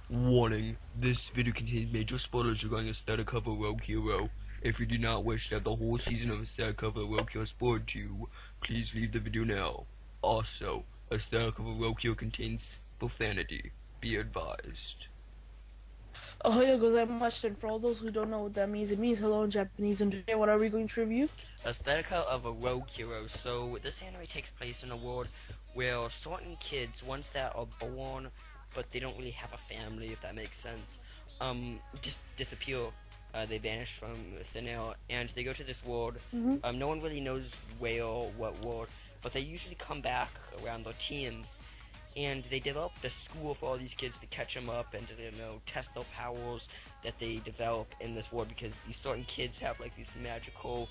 Warning, this video contains major spoilers regarding Aesthetica of a Rogue Hero. If you do not wish to have the whole season of Aesthetica of a Rogue Hero spoiled to you, please leave the video now. Also, Aesthetica of a Rogue Hero contains profanity. Be advised. Ohayo gozaimasu, and for all those who don't know what that means, it means hello in Japanese, and today what are we going to review? Aesthetica of a Rogue Hero. So, this anime takes place in a world where certain kids, ones that are born but they don't really have a family, if that makes sense, just disappear. They vanish from thin air, and they go to this world. No one really knows where or what world, but they usually come back around their teens, and they developed a school for all these kids to catch them up and to, test their powers that they develop in this world, because these certain kids have like these magical,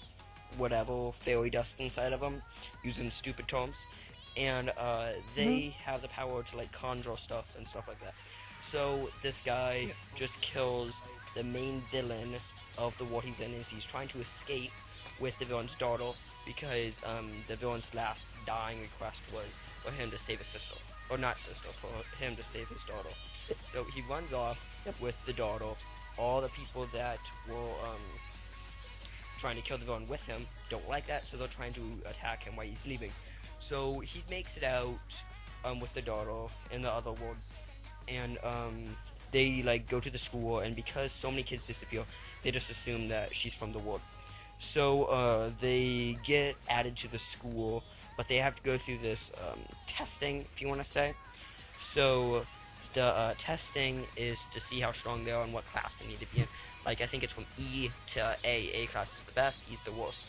whatever, fairy dust inside of them, using stupid terms, and they have the power to like conjure stuff and stuff like that. So this guy just kills the main villain of the world he's in, as he's trying to escape with the villain's daughter, because the villain's last dying request was for him to save his sister, or not sister, for him to save his daughter. So he runs off with the daughter. All the people that were trying to kill the villain with him don't like that, so they're trying to attack him while he's leaving. So he makes it out with the daughter in the other world, and they like go to the school, and because so many kids disappear, they just assume that she's from the world. So they get added to the school, but they have to go through this testing, if you want to say. So the testing is to see how strong they are and what class they need to be in. Like, I think it's from E to A. A class is the best, E's the worst.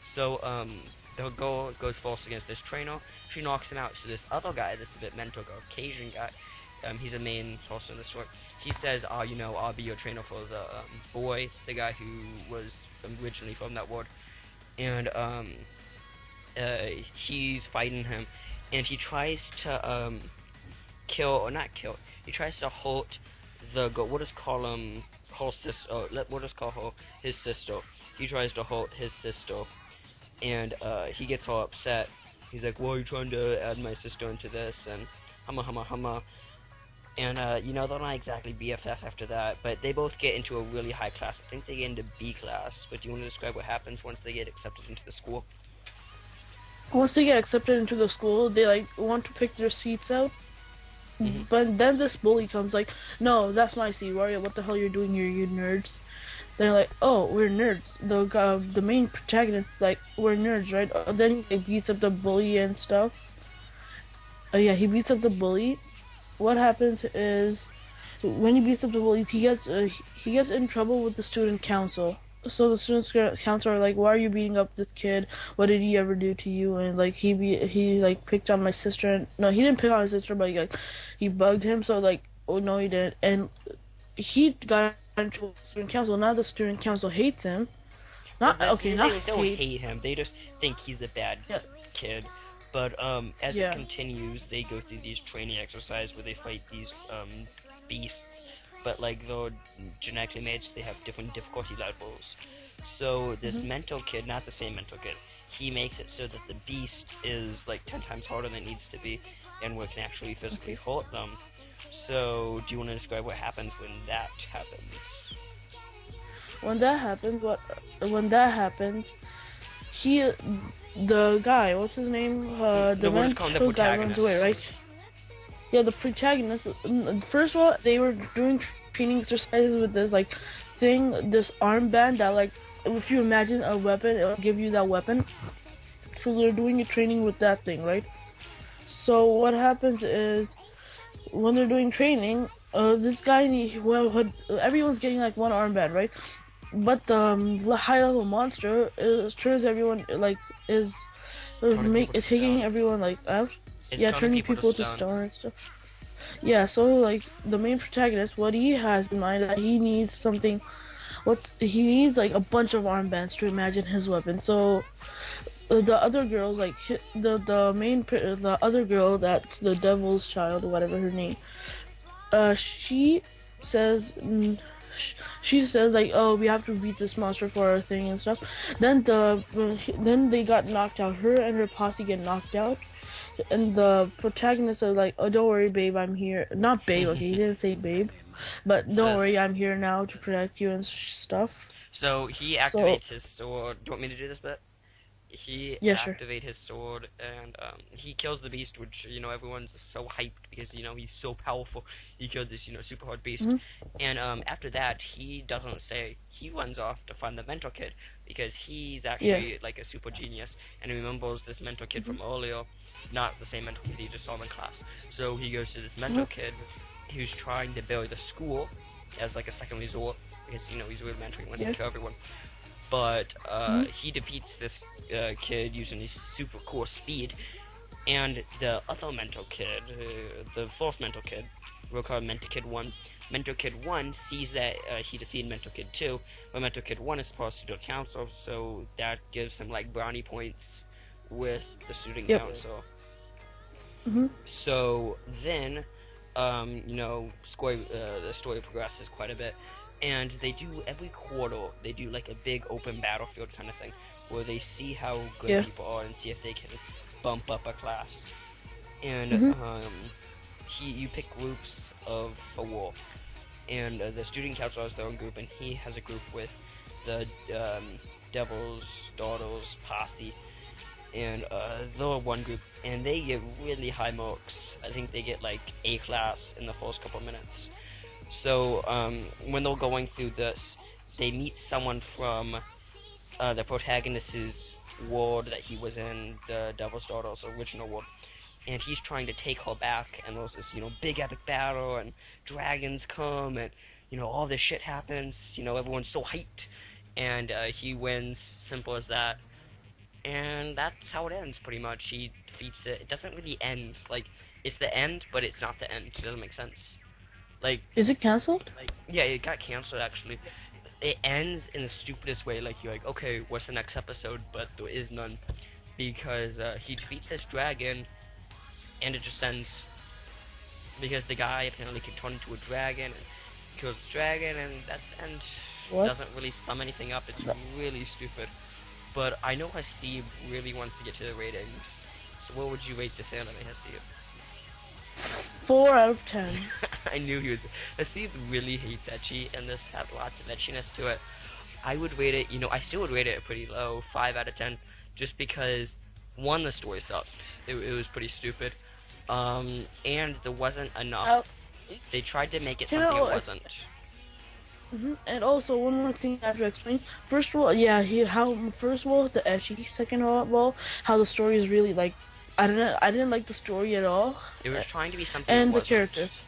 So the girl goes first against this trainer. She knocks him out. So this other guy, this a bit mental guy, Cajun guy, he's a main person in the story. He says, I'll be your trainer for the boy, the guy who was originally from that world. And he's fighting him, and he tries to kill, or not kill, he tries to hurt the girl. We'll just call him her sister. We'll just call her his sister. He tries to hurt his sister, and he gets all upset. He's like, "Why are you trying to add my sister into this?" And humma. And they're not exactly BFF after that, but they both get into a really high class. I think they get into B class. But do you want to describe what happens once they get accepted into the school? Once they get accepted into the school, they like want to pick their seats out. But then this bully comes like, "No, that's my seat, Wario. What the hell you're doing here, you nerds?" They're like, "Oh, we're nerds." The main protagonist is like, "We're nerds, right?" Then he beats up the bully and stuff. Yeah, he beats up the bully. What happens is, when he beats up the bully, he gets in trouble with the student council. So the students council are like, "Why are you beating up this kid? What did he ever do to you?" And like he picked on my sister. And no, he didn't pick on my sister, but he bugged him. So like, oh no, he didn't. And he got into the student council. Now the student council hates him. They don't hate him. They just think he's a bad kid. But as it continues, they go through these training exercises where they fight these beasts. But like, they're genetically made, so they have different difficulty levels. So this mental kid, not the same mental kid, he makes it so that the beast is like 10 times harder than it needs to be, and where it can actually physically hurt them. So do you want to describe what happens when that happens? When that happens, the guy, what's his name? The mental guy runs away, right? Yeah, the protagonist. First of all, they were doing training exercises with this this armband that if you imagine a weapon, it'll give you that weapon. So they're doing a training with that thing, right? So what happens is, when they're doing training, this guy, everyone's getting like one armband, right? But the high level monster turns everyone taking everyone out. Turning people to stone and stuff. Yeah, so like the main protagonist, what he has in mind, that he needs something. He needs like a bunch of armbands to imagine his weapon. So the other girls, like the other girl, that's the devil's child or whatever her name. She says like, "Oh, we have to beat this monster for our thing and stuff." Then they got knocked out. Her and her posse get knocked out. And the protagonists are like, "Oh, don't worry, babe, I'm here." Not babe, okay, he didn't say babe. But It don't worry, says, I'm here now to protect you and stuff. so he So, activates his sword. Do you want me to do this bit? He yeah, sure. activates his sword and he kills the beast, which everyone's so hyped because he's so powerful. He killed this super hard beast, Hmm. and after that he doesn't stay. He runs off to find the mentor kid because he's Yeah. actually like a super genius and he remembers this mentor kid Hmm. from earlier, not the same mentor kid he just saw in class. So he goes to this Hmm. mentor kid who's trying to build a school as like a second resort because he's rudimentary, he wants to Yeah. kill everyone. But Hmm. he defeats this kid using his super cool speed, and the other mental kid, the false mental kid, we'll call him Mentor Kid 1. Mentor Kid 1 sees that he defeated Mentor Kid 2, but Mentor Kid 1 is supposed to do a council, so that gives him like brownie points with the student Yep. council. Hmm. So then, the story progresses quite a bit, and they do every quarter. They do like a big open battlefield kind of thing, where they see how good Yeah. people are and see if they can bump up a class. And Hmm. you pick groups of a war, and the student council has their own group, and he has a group with the Devil's Daughters posse and they're one group, and they get really high marks. I think they get like A class in the first couple of minutes. So when they're going through this, they meet someone from the protagonist's world that he was in, the Devil's Daughter's original world, and he's trying to take her back. And there's this big epic battle, and dragons come, and all this shit happens. Everyone's so hyped, and he wins. Simple as that, and that's how it ends pretty much. He defeats it. It doesn't really end. Like, it's the end, but it's not the end. It doesn't make sense. Like, Is it canceled? yeah, it got canceled actually. It ends in the stupidest way. Like, you're like, okay, what's the next episode? But there is none. Because he defeats this dragon, and it just ends. Because the guy apparently can turn into a dragon, and kills the dragon, and that's the end. It What? doesn't really sum anything up. It's No. really stupid. But I know Hasib really wants to get to the ratings. So what would you rate this anime, Hasib? 4 out of 10. I knew he was. Hasib really hates ecchi, and this had lots of etchiness to it. I would rate it, I still would rate it pretty low, 5 out of 10, just because, one, the story sucked. It was pretty stupid. And there wasn't enough. Uh, They tried to make it you something know, it wasn't. And also one more thing I have to explain. First of all, yeah, first of all the ecchi. Second of all, how the story is really like, I didn't like the story at all. It was trying to be something it And the wasn't. characters.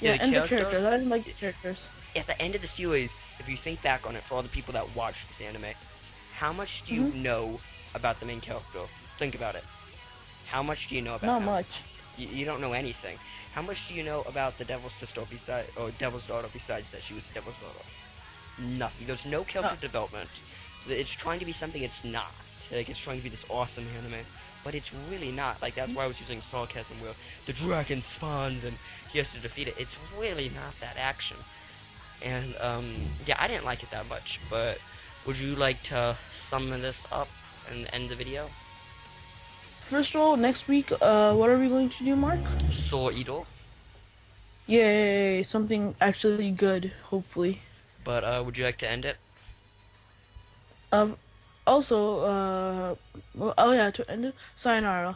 Yeah, Yeah, the and the characters, characters. I didn't like the characters. at the end of the series, if you think back on it, for all the people that watched this anime, how much do you know about the main character? Think about it. How much do you know about Not him? much. You don't know anything. How much do you know about the Devil's sister or Devil's daughter besides that she was the Devil's daughter? Nothing. There's no character development. It's trying to be something it's not. Like, it's trying to be this awesome anime, but it's really not. Like, that's why I was using sarcasm where the dragon spawns and he has to defeat it. It's really not that action. And, yeah, I didn't like it that much, but would you like to sum this up and end the video? First of all, next week, what are we going to do, Mark? Soul Eater. Yay, something actually good, hopefully. But, would you like to end it? Also, oh yeah, to end it, sayonara.